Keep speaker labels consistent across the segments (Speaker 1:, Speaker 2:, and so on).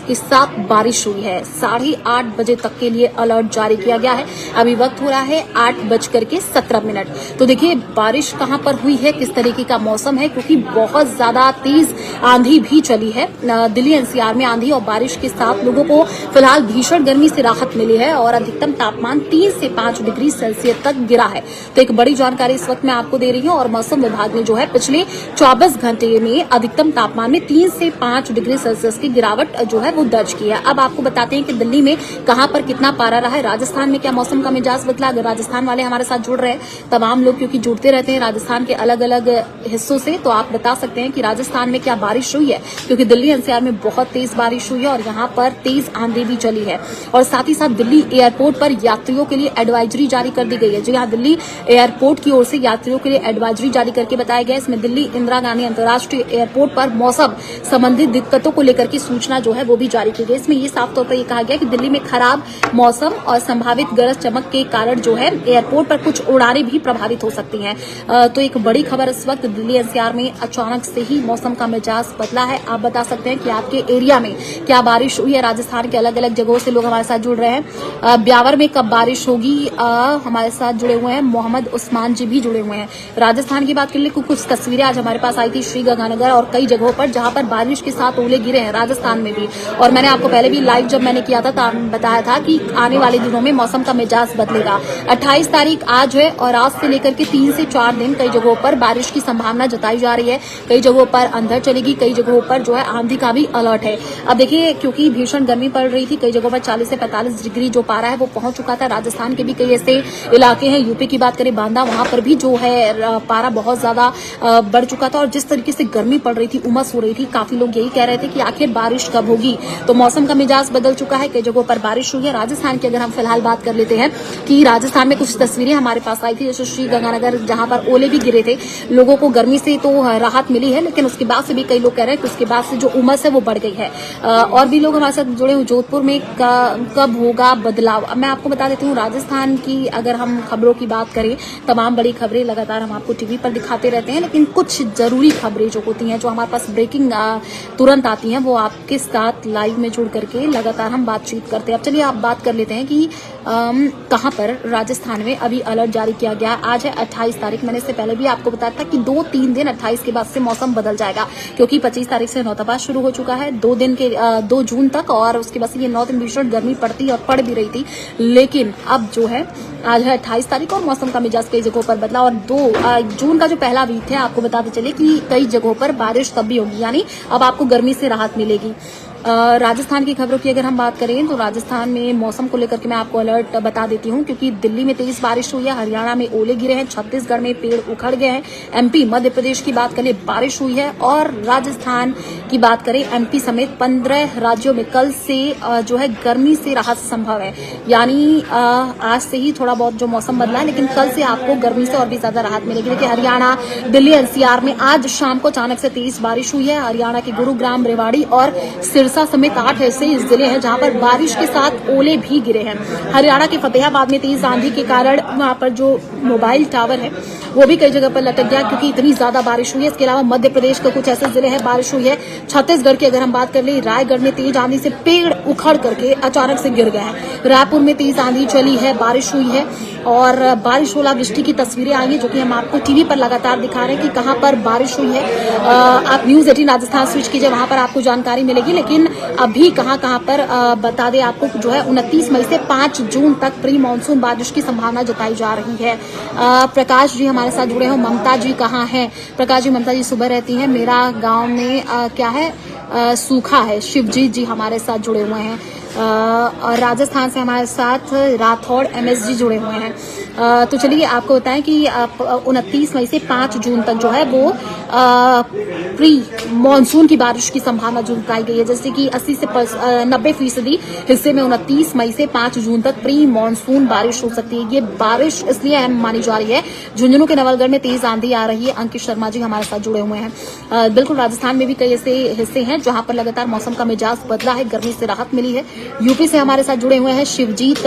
Speaker 1: के साथ बारिश हुई है। 8:30 बजे तक के लिए अलर्ट जारी किया गया है। अभी वक्त हो रहा है 8:17। तो देखिए बारिश कहां पर हुई है, किस तरीके का मौसम है, क्योंकि बहुत ज्यादा तेज आंधी भी चली है। दिल्ली एनसीआर में आंधी और बारिश के साथ लोगों को फिलहाल भीषण गर्मी से राहत मिली है और अधिकतम तापमान 3 से 5 डिग्री सेल्सियस तक गिरा है। तो एक बड़ी जानकारी इस वक्त मैं आपको दे रही हूं और मौसम विभाग ने जो है पिछले 24 घंटे में अधिकतम तापमान में 3 से 5 डिग्री सेल्सियस की गिरावट जो है वो दर्ज की है। अब आपको बताते हैं कि दिल्ली में कहां पर कितना पारा रहा है, राजस्थान में क्या मौसम का मिजाज बदला। अगर राजस्थान वाले हमारे साथ जुड़ रहे हैं, तमाम लोग क्योंकि जुड़ते रहते हैं राजस्थान के अलग अलग हिस्सों से, तो आप बता सकते हैं कि राजस्थान में क्या बारिश हुई है, क्योंकि दिल्ली एनसीआर में बहुत तेज बारिश हुई है और यहाँ पर तेज आंधी भी चली है। और साथ ही साथ दिल्ली एयरपोर्ट पर यात्रियों के लिए एडवाइजरी जारी कर दी गई है। जी हाँ, दिल्ली एयरपोर्ट की ओर से यात्रियों के लिए एडवाइजरी जारी करके बताया गया है। इसमें दिल्ली इंदिरा गांधी अंतर्राष्ट्रीय एयरपोर्ट पर मौसम संबंधित दिक्कतों को लेकर की सूचना जो है वो भी जारी की गई। इसमें ये साफ तौर पर यह कहा गया कि दिल्ली में खराब मौसम और संभावित गरज चमक के कारण जो है एयरपोर्ट पर कुछ उड़ानें भी प्रभावित हो सकती हैं। तो एक बड़ी खबर इस वक्त दिल्ली एनसीआर में अचानक से ही मौसम का मिजाज बदला है। आप बता सकते हैं कि आपके एरिया में क्या बारिश हुई है। राजस्थान के अलग अलग जगहों से लोग हमारे साथ जुड़ रहे हैं। ब्यावर में कब बारिश होगी, हमारे साथ जुड़े हुए हैं मोहम्मद उस्मान जी भी जुड़े हुए हैं। राजस्थान की बात कर ले, कुछ तस्वीरें आज हमारे पास आई थी श्रीगंगानगर और कई जगहों पर जहां पर बारिश के साथ ओले गिरे हैं राजस्थान में भी। और मैंने आपको पहले भी लाइव जब मैंने किया था तो बताया था कि आने वाले दिनों में मौसम का मिजाज बदलेगा। 28 तारीख आज है और आज से लेकर के 3 से 4 दिन कई जगहों पर बारिश की संभावना जताई जा रही है। कई जगहों पर अंधड़ चलेगी, कई जगहों पर जो है आंधी का भी अलर्ट है। अब देखिए क्योंकि भीषण गर्मी पड़ रही थी, कई जगहों पर 40 से 45 डिग्री जो पारा है वो पहुंच चुका था। राजस्थान के भी कई ऐसे इलाके हैं, यूपी की बात करें बांदा, वहां पर भी जो है पारा बहुत ज्यादा बढ़ चुका था। और जिस तरीके से गर्मी पड़ रही थी, उमस हो रही थी, काफी लोग यही कह रहे थे कि आखिर बारिश कब होगी। तो मौसम का मिजाज बदल चुका है, कई जगहों पर बारिश हुई है। राजस्थान की अगर हम फिलहाल बात कर लेते हैं कि राजस्थान में कुछ तस्वीरें हमारे पास आई थी, जैसे श्रीगंगानगर जहां पर ओले भी गिरे थे। लोगों को गर्मी से तो राहत मिली है, लेकिन उसके बाद से भी कई लोग कह रहे हैं कि उसके बाद से जो उमस है वो बढ़ गई है। और भी लोग हमारे साथ जुड़े हुए, जोधपुर में कब होगा बदलाव। अब मैं आपको बता देती हूँ, राजस्थान की अगर हम खबरों की बात करें, तमाम बड़ी खबरें लगातार हम आपको टीवी पर दिखाते रहते हैं, लेकिन कुछ जरूरी खबरें जो होती हैं, जो हमारे पास ब्रेकिंग तुरंत आती हैं, वो आपके साथ लाइव में जुड़ करके लगातार हम बातचीत करते हैं। अब चलिए आप बात कर लेते हैं कि कहां पर राजस्थान में अभी अलर्ट जारी किया गया। आज है 28 तारीख। मैंने इससे पहले भी आपको बताया था कि 2-3 दिन 28 के बाद से मौसम बदल जाएगा, क्योंकि 25 तारीख से नौतपा शुरू हो चुका है 2 जून तक, और उसके बाद से ये 9 दिन भीषण गर्मी पड़ती और पड़ भी रही थी। लेकिन अब जो है आज है 28 तारीख और मौसम का मिजाज कई जगहों पर बदला। और 2 जून का जो पहला वीक है, आपको बताते चले कि कई जगहों पर बारिश तब भी होगी, यानी अब आपको गर्मी से राहत मिलेगी। राजस्थान की खबरों की अगर हम बात करें तो राजस्थान में मौसम को लेकर के मैं आपको अलर्ट बता देती हूं, क्योंकि दिल्ली में तेज बारिश हुई है, हरियाणा में ओले गिरे हैं, छत्तीसगढ़ में पेड़ उखड़ गए हैं, एमपी मध्य प्रदेश की बात करें बारिश हुई है, और राजस्थान की बात करें एमपी समेत 15 राज्यों में कल से जो है गर्मी से राहत संभव है। यानी आज से ही थोड़ा बहुत जो मौसम बदला है, लेकिन कल से आपको गर्मी से और भी ज्यादा राहत मिलेगी। देखिए हरियाणा, दिल्ली एनसीआर में आज शाम को अचानक से तेज बारिश हुई है। हरियाणा के गुरुग्राम, रेवाड़ी और सिरसा समेत 8 ऐसे जिले हैं जहां पर बारिश के साथ ओले भी गिरे हैं। हरियाणा के फतेहाबाद में तेज आंधी के कारण वहां पर जो मोबाइल टावर है वो भी कई जगह पर लटक गया, क्योंकि इतनी ज्यादा बारिश हुई है। इसके अलावा मध्य प्रदेश के कुछ ऐसे जिले हैं बारिश हुई है। छत्तीसगढ़ की अगर हम बात कर ले, रायगढ़ में तेज आंधी से पेड़ उखड़ करके अचानक से गिर गया है। रायपुर में तेज आंधी चली है, बारिश हुई है, और बारिश ओलावृष्टि की तस्वीरें आई हैं, जो कि हम आपको टीवी पर लगातार दिखा रहे हैं कि कहां पर बारिश हुई है। आप न्यूज 18 राजस्थान स्विच कीजिए, वहां पर आपको जानकारी मिलेगी। लेकिन अभी कहां पर बता दें आपको, जो है 29 मई से 5 जून तक प्री मानसून बारिश की संभावना जताई जा रही है। प्रकाश जी हमारे साथ जुड़े हैं। ममता जी कहाँ हैं? प्रकाश जी, ममता जी सुबह रहती हैं मेरा गांव में क्या है सूखा है। शिवजीत जी हमारे साथ जुड़े हुए हैं। और राजस्थान से हमारे साथ राठौड़ एमएस जी जुड़े हुए हैं। तो चलिए आपको बताएं कि 29 मई से 5 जून तक जो है वो प्री मानसून की बारिश की संभावना जताई गई है, जैसे कि 80 से 90% हिस्से में 29 मई से 5 जून तक प्री मानसून बारिश हो सकती है। ये बारिश इसलिए अहम मानी जा रही है, झुंझुनू के नवलगढ़ में तेज आंधी आ रही है। अंकित शर्मा जी हमारे साथ जुड़े हुए हैं। बिल्कुल राजस्थान में भी कई ऐसे हिस्से हैं मिनट, जहां पर लगातार मौसम का मिजाज बदला है, गर्मी से राहत मिली है। यूपी से हमारे साथ जुड़े हुए हैं शिवजीत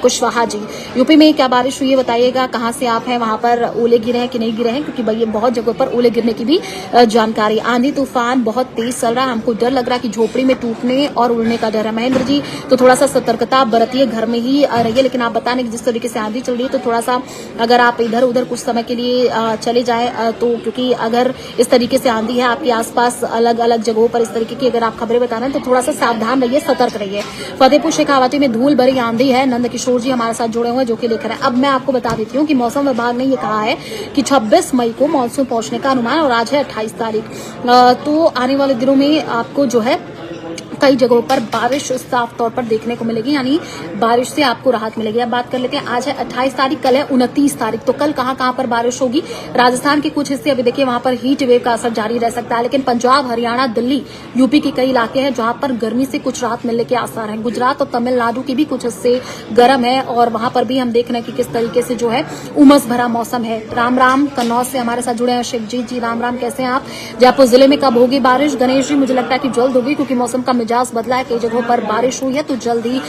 Speaker 1: कुशवाहा जी। यूपी में क्या बारिश हुई है बताइएगा, कहां से आप हैं, वहां पर ओले गिरे हैं कि नहीं गिरे हैं, क्योंकि भाई बहुत जगहों पर ओले गिरने की भी जानकारी। आंधी तूफान बहुत तेज चल रहा है, हमको डर लग रहा है कि झोपड़ी में टूटने और उड़ने का डर है। महेंद्र जी, तो थोड़ा सा सतर्कता बरतिए, घर में ही रहिए। लेकिन आप बताने कि जिस तरीके से आंधी चल रही है, तो थोड़ा सा अगर आप इधर उधर कुछ समय के लिए चले जाए तो, क्योंकि अगर इस तरीके से आंधी है आपके आसपास अलग अलग जगहों पर इस तरीके की अगर आप खबरें बता रहे हैं, तो थोड़ा सा सावधान रहिए, सतर्क रहिए। फतेहपुर शेखावाटी में धूल भरी आंधी है, नंद किशोर जी हमारे साथ जुड़े हुए हैं जो कि लिख रहे हैं। अब मैं आपको बता देती हूँ कि मौसम विभाग ने ये कहा है कि 26 मई को मानसून पहुंचने का अनुमान, और आज है 28 तारीख। तो आने वाले दिनों में आपको जो है कई जगहों पर बारिश साफ तौर पर देखने को मिलेगी, यानी बारिश से आपको राहत मिलेगी। अब बात कर लेते हैं, आज है 28 तारीख, कल है 29 तारीख। तो कल कहां कहां पर बारिश होगी? राजस्थान के कुछ हिस्से, अभी देखिए वहां पर हीट वेव का असर जारी रह सकता है, लेकिन पंजाब, हरियाणा, दिल्ली, यूपी के कई इलाके हैं जहां पर गर्मी से कुछ राहत मिलने के आसार हैं। गुजरात और तमिलनाडु के भी कुछ हिस्से गर्म है, और वहां पर भी हम देख रहे हैं कि किस तरीके से जो है उमस भरा मौसम है। राम राम कन्नौज से हमारे साथ जुड़े हैं शिवजीत जी। राम राम, कैसे हैं आप? जयपुर जिले में कब होगी बारिश? गणेश जी, मुझे लगता है कि जल्द होगी, क्योंकि मौसम का मिजाज बदला है, कई जगहों पर बारिश हुई है, तो जल्द ही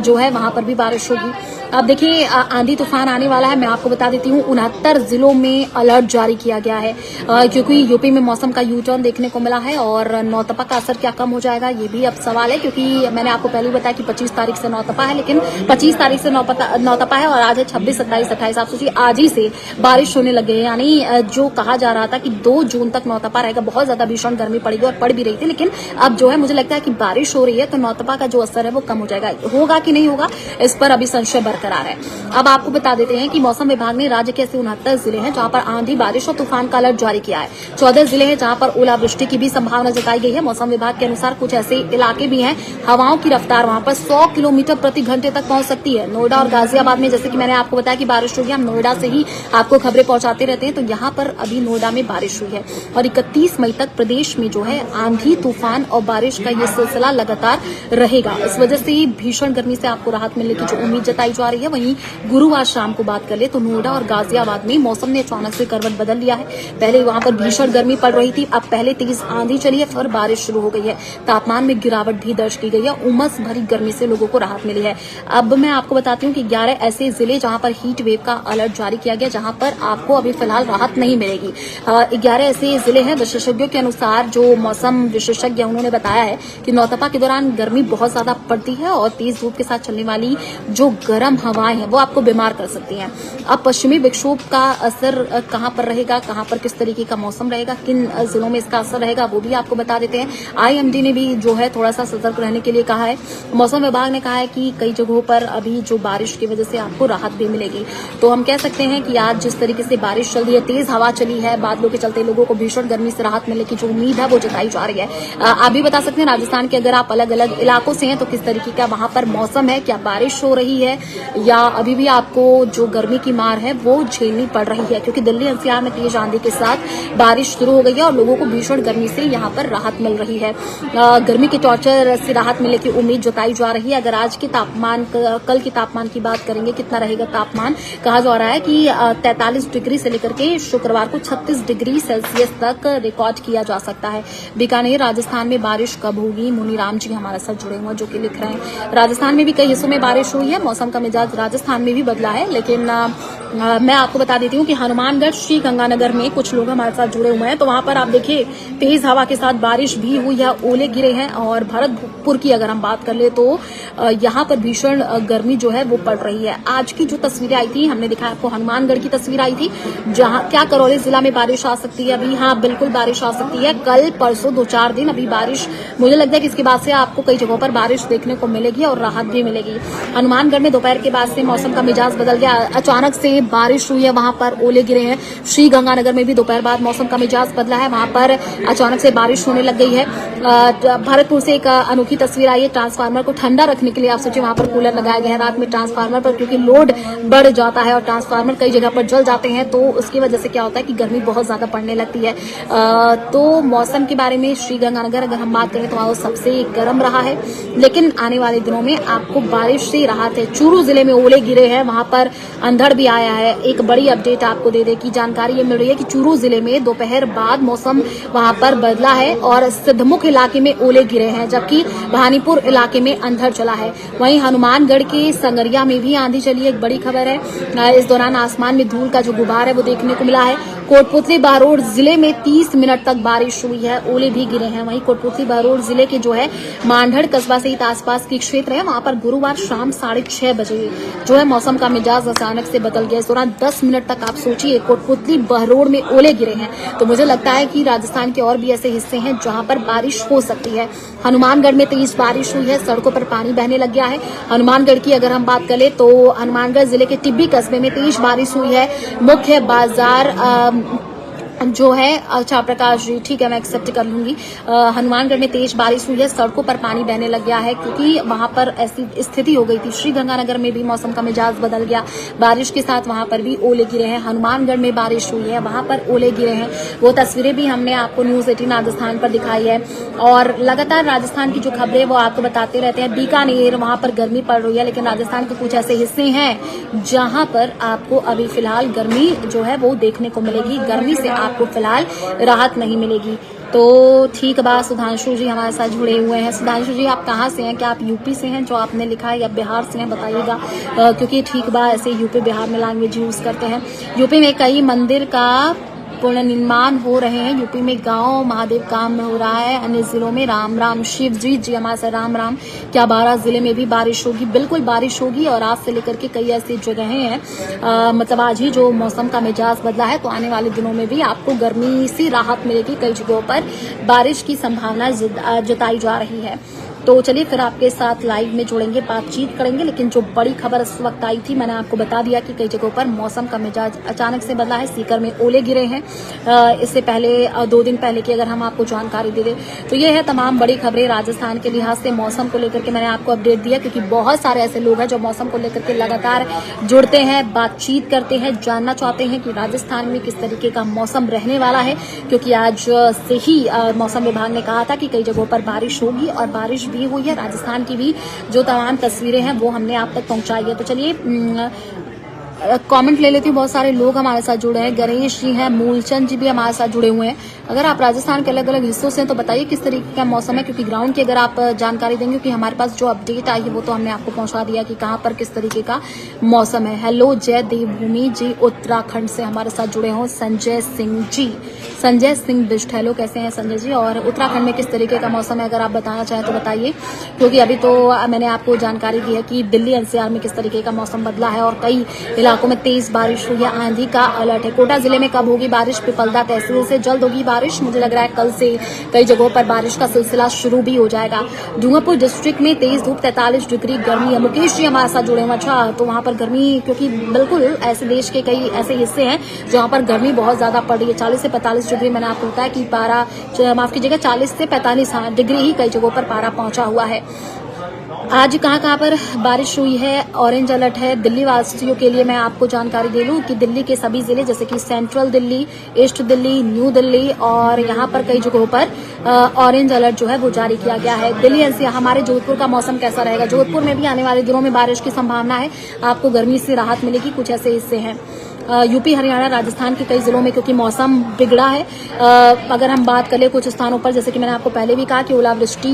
Speaker 1: जो है वहां पर भी बारिश होगी। अब देखिए आंधी तूफान आने वाला है, मैं आपको बता देती हूँ 69 जिलों में अलर्ट जारी किया गया है, क्योंकि यूपी में मौसम का यू टर्न देखने को मिला है। और नौतपा का असर क्या कम हो जाएगा, ये भी अब सवाल है, क्योंकि मैंने आपको पहले बताया कि 25 तारीख से नौतपा है, लेकिन 25 तारीख से नौतपा है और आज है 26, 27, 28। आप सोचिए आज ही से बारिश होने लगे, यानी जो कहा जा रहा था कि 2 जून तक नौतपा रहेगा, बहुत ज्यादा भीषण गर्मी पड़ेगी और पड़ भी रही थी, लेकिन अब जो है मुझे लगता है कि बारिश हो रही है तो नौतपा का जो असर है वो कम हो जाएगा। होगा कि नहीं होगा, इस पर अभी संशय बरकरार है। अब आपको बता देते हैं कि मौसम विभाग ने राज्य के ऐसे 69 जिले हैं जहां पर आंधी, बारिश और तूफान का अलर्ट जारी किया है। 14 जिले हैं जहां पर ओलावृष्टि की भी संभावना जताई गई है। मौसम विभाग के अनुसार कुछ ऐसे इलाके भी हैं हवाओं की रफ्तार वहां पर 100 किलोमीटर प्रति घंटे तक पहुंच सकती है। नोएडा और गाजियाबाद में, जैसे कि मैंने आपको बताया कि बारिश हुई है, हम नोएडा से ही आपको खबरें पहुंचाते रहते हैं, तो यहाँ पर अभी नोएडा में बारिश हुई है। और 31 मई तक प्रदेश में जो है आंधी, तूफान और बारिश का ये सिलसिला लगातार रहेगा। इस वजह से भीषण गर्मी से आपको राहत मिलने की जो उम्मीद जताई जा रही है। वहीं गुरुवार शाम को बात कर ले तो नोएडा और गाजियाबाद में मौसम ने अचानक से करवट बदल लिया है। पहले वहां पर भीषण गर्मी पड़ रही थी, अब पहले तेज आंधी चली है, फिर बारिश शुरू हो गई है। तापमान में गिरावट भी दर्ज की गई है, उमस भरी गर्मी से लोगों को राहत मिली है। अब मैं आपको बताती हूँ कि 11 ऐसे जिले जहां पर हीट वेव का अलर्ट जारी किया गया, जहां पर आपको अभी फिलहाल राहत नहीं मिलेगी। 11 ऐसे जिले हैं। विशेषज्ञों के अनुसार, जो मौसम विशेषज्ञ उन्होंने बताया है कि नौतपा के दौरान गर्मी बहुत ज्यादा पड़ती है और तेज धूप के साथ चलने वाली जो गर्म हवाएं हैं वो आपको बीमार कर सकती हैं। अब पश्चिमी विक्षोभ का असर कहां पर रहेगा, कहां पर किस तरीके का मौसम रहेगा, किन जिलों में इसका असर रहेगा, वो भी आपको बता देते हैं। आईएमडी ने भी जो है थोड़ा सा सतर्क रहने के लिए कहा है। मौसम विभाग ने कहा है कि कई जगहों पर अभी जो बारिश की वजह से आपको राहत भी मिलेगी। तो हम कह सकते हैं कि आज जिस तरीके से बारिश चल रही है, तेज हवा चली है, बादलों के चलते लोगों को भीषण गर्मी से राहत मिलने की जो उम्मीद है वो जताई जा रही है। आप भी बता सकते हैं राजस्थान के अगर आप अलग अलग इलाकों से हैं तो किस तरीके का वहां पर मौसम है, क्या बारिश हो रही है या अभी भी आपको जो गर्मी की मार है वो झेलनी पड़ रही है, क्योंकि दिल्ली एनसीआर में तेज आंधी के साथ बारिश शुरू हो गई है और लोगों को भीषण गर्मी से यहाँ पर राहत मिल रही है। गर्मी के टॉर्चर से राहत मिलने की उम्मीद जताई जा रही है। अगर आज के तापमान, कल के तापमान की बात करेंगे, कितना रहेगा तापमान, कहा जा रहा है कि 43 डिग्री से लेकर के शुक्रवार को 36 डिग्री सेल्सियस तक रिकॉर्ड किया जा सकता है। बीकानेर राजस्थान में बारिश कब होगी, मुनीराम जी हमारे साथ जुड़े हुए जो कि लिख रहे हैं। राजस्थान में भी कई हिस्सों में बारिश हुई है, मौसम का मिजाज राजस्थान में भी बदला है, लेकिन मैं आपको बता देती हूँ कि हनुमानगढ़, श्री गंगानगर में कुछ लोग हमारे साथ जुड़े हुए हैं, तो वहां पर आप देखिए तेज हवा के साथ बारिश भी हुई है, ओले गिरे हैं। और भरतपुर की अगर हम बात कर ले तो यहाँ पर भीषण गर्मी जो है वो पड़ रही है। आज की जो तस्वीरें आई थी, हमने दिखाया आपको हनुमानगढ़ की तस्वीर आई थी, जहां क्या करौली जिला में बारिश आ सकती है अभी। हाँ, बिल्कुल बारिश आ सकती है, कल परसों 2-4 दिन अभी बारिश। मुझे लगता है कि इसके बाद से आपको कई जगहों पर बारिश देखने को मिलेगी और राहत भी मिलेगी। हनुमानगढ़ में दोपहर के बाद से मौसम का मिजाज बदल गया, अचानक से बारिश हुई है, वहां पर ओले गिरे हैं। श्री गंगानगर में भी दोपहर बाद मौसम का मिजाज बदला है, वहां पर अचानक से बारिश होने लग गई है। भरतपुर से एक अनोखी तस्वीर आई है, ट्रांसफार्मर को ठंडा रखने के लिए आप सोचिए वहां पर कूलर लगाया गया है रात में ट्रांसफार्मर पर, क्योंकि लोड बढ़ जाता है और ट्रांसफार्मर कई जगह पर जल जाते हैं, तो उसकी वजह से क्या होता है कि गर्मी बहुत ज्यादा पड़ने लगती है। तो मौसम के बारे में श्री गंगानगर अगर हम बात करें तो वहां सबसे गर्म रहा है, लेकिन आने वाले दिनों में आपको बारिश से राहत है। चूरू जिले जिले में ओले गिरे हैं, वहां पर अंधड़ भी आया है। एक बड़ी अपडेट आपको दे की जानकारी ये मिल रही है कि चूरू जिले में दोपहर बाद मौसम वहां पर बदला है और सिद्धमुख इलाके में ओले गिरे हैं, जबकि भानीपुर इलाके में अंधड़ चला है। वहीं हनुमानगढ़ के संगरिया में भी आंधी चली है, एक बड़ी खबर है। इस दौरान आसमान में धूल का जो गुबार है वो देखने को मिला है। कोटपुतली बहरोड जिले में 30 मिनट तक बारिश हुई है, ओले भी गिरे हैं। वहीं कोटपुतली बहरोड जिले के जो है मांढड़ कस्बा सहित आसपास के क्षेत्र है, वहां पर गुरुवार शाम 6:30 बजे जो है मौसम का मिजाज अचानक से बदल गया। इस दौरान 10 मिनट तक आप सोचिए कोटपुतली बहरोड में ओले गिरे हैं। तो मुझे लगता है कि राजस्थान के और भी ऐसे हिस्से हैं जहां पर बारिश हो सकती है। हनुमानगढ़ में तेज बारिश हुई है, सड़कों पर पानी बहने लग गया है। हनुमानगढ़ की अगर हम बात करें तो हनुमानगढ़ जिले के टिब्बी कस्बे में तेज बारिश हुई है। मुख्य बाजार जो है, अच्छा प्रकाश जी, ठीक है, मैं एक्सेप्ट कर लूंगी। हनुमानगढ़ में तेज बारिश हुई है, सड़कों पर पानी बहने लग गया है क्योंकि वहां पर ऐसी स्थिति हो गई थी। श्रीगंगानगर में भी मौसम का मिजाज बदल गया, बारिश के साथ वहां पर भी ओले गिरे हैं। हनुमानगढ़ में बारिश हुई है, वहां पर ओले गिरे हैं। वो तस्वीरें भी हमने आपको न्यूज 18 राजस्थान पर दिखाई है और लगातार राजस्थान की जो खबरें वो आपको बताते रहते हैं। बीकानेर, वहां पर गर्मी पड़ रही है, लेकिन राजस्थान के कुछ ऐसे हिस्से हैं जहां पर आपको अभी फिलहाल गर्मी जो है वो देखने को मिलेगी। गर्मी से आपको फिलहाल राहत नहीं मिलेगी। तो ठीक बात, सुधांशु जी हमारे साथ जुड़े हुए हैं। सुधांशु जी, आप कहाँ से हैं? क्या आप यूपी से हैं जो आपने लिखा है, या बिहार से हैं? बताइएगा, क्योंकि ठीक बात ऐसे यूपी बिहार में लैंग्वेज यूज करते हैं। यूपी में कई मंदिर का पुनर्निर्माण हो रहे हैं। यूपी में गांव महादेव काम हो रहा है। अन्य जिलों में राम राम। शिव जी हमारे साथ राम राम। क्या 12 जिले में भी बारिश होगी? बिल्कुल बारिश होगी और आज से लेकर के कई ऐसी जगहें हैं, मतलब आज ही जो मौसम का मिजाज बदला है, तो आने वाले दिनों में भी आपको गर्मी से राहत मिलेगी। कई जगहों पर बारिश की संभावना जताई जा रही है। तो चलिए फिर आपके साथ लाइव में जुड़ेंगे, बातचीत करेंगे। लेकिन जो बड़ी खबर इस वक्त आई थी, मैंने आपको बता दिया कि कई जगहों पर मौसम का मिजाज अचानक से बदला है। सीकर में ओले गिरे हैं। इससे पहले 2 दिन पहले की अगर हम आपको जानकारी दे दें तो ये है तमाम बड़ी खबरें राजस्थान के लिहाज से। मौसम को लेकर के मैंने आपको अपडेट दिया क्योंकि बहुत सारे ऐसे लोग हैं जो मौसम को लेकर के लगातार जुड़ते हैं, बातचीत करते हैं, जानना चाहते हैं कि राजस्थान में किस तरीके का मौसम रहने वाला है। क्योंकि आज से ही मौसम विभाग ने कहा था कि कई जगहों पर बारिश होगी और बारिश भी हुई है। राजस्थान की भी जो तमाम तस्वीरें हैं वो हमने आप तक पहुंचाई है। तो चलिए कमेंट ले लेती हूँ। बहुत सारे लोग हमारे साथ जुड़े हैं। गणेश जी हैं, मूलचंद जी भी हमारे साथ जुड़े हुए हैं। अगर आप राजस्थान के अलग अलग हिस्सों से हैं तो बताइए किस तरीके का मौसम है, क्योंकि ग्राउंड की अगर आप जानकारी देंगे, क्योंकि हमारे पास जो अपडेट आई है वो तो हमने आपको पहुंचा दिया कि कहाँ पर किस तरीके का मौसम है। हेलो जय देवभूमि जी, उत्तराखंड से हमारे साथ जुड़े हों संजय सिंह जी, संजय सिंह बिष्ट। हेलो, कैसे हैं संजय जी? और उत्तराखंड में किस तरीके का मौसम है अगर आप बताना चाहें तो बताइए, क्योंकि अभी तो मैंने आपको जानकारी दी है कि दिल्ली एनसीआर में किस तरीके का मौसम बदला है और कई इलाकों में तेज बारिश हुई है, आंधी का अलर्ट है। कोटा जिले में कब होगी बारिश? पिपलदा तहसील से जल्द होगी बारिश। मुझे लग रहा है कल से कई जगहों पर बारिश का सिलसिला शुरू भी हो जाएगा। डूंगरपुर डिस्ट्रिक्ट में तेज धूप, 43 डिग्री गर्मी है। मुकेश जी हमारे साथ जुड़े हुए। अच्छा, तो वहां पर गर्मी, क्योंकि बिल्कुल ऐसे देश के कई ऐसे हिस्से हैं जहां पर गर्मी बहुत ज्यादा पड़ रही है। 40 से 45 डिग्री मैंने आपको बताया कि पारा, माफ कीजिएगा, 40 से 45 डिग्री ही कई जगहों पर पारा पहुंचा हुआ है। आज कहाँ पर बारिश हुई है? ऑरेंज अलर्ट है दिल्ली वासियों के लिए। मैं आपको जानकारी दे लूं कि दिल्ली के सभी जिले जैसे कि central Delhi, east Delhi, new Delhi और यहाँ पर कई जगहों पर ऑरेंज अलर्ट जो है वो जारी किया गया है। दिल्ली एनसीआर। हमारे जोधपुर का मौसम कैसा रहेगा? जोधपुर में भी आने वाले दिनों में बारिश की संभावना है, आपको गर्मी से राहत मिलेगी। कुछ ऐसे हिस्से हैं यूपी, हरियाणा, राजस्थान के कई जिलों में क्योंकि मौसम बिगड़ा है। अगर हम बात करें कुछ स्थानों पर, जैसे कि मैंने आपको पहले भी कहा कि ओलावृष्टि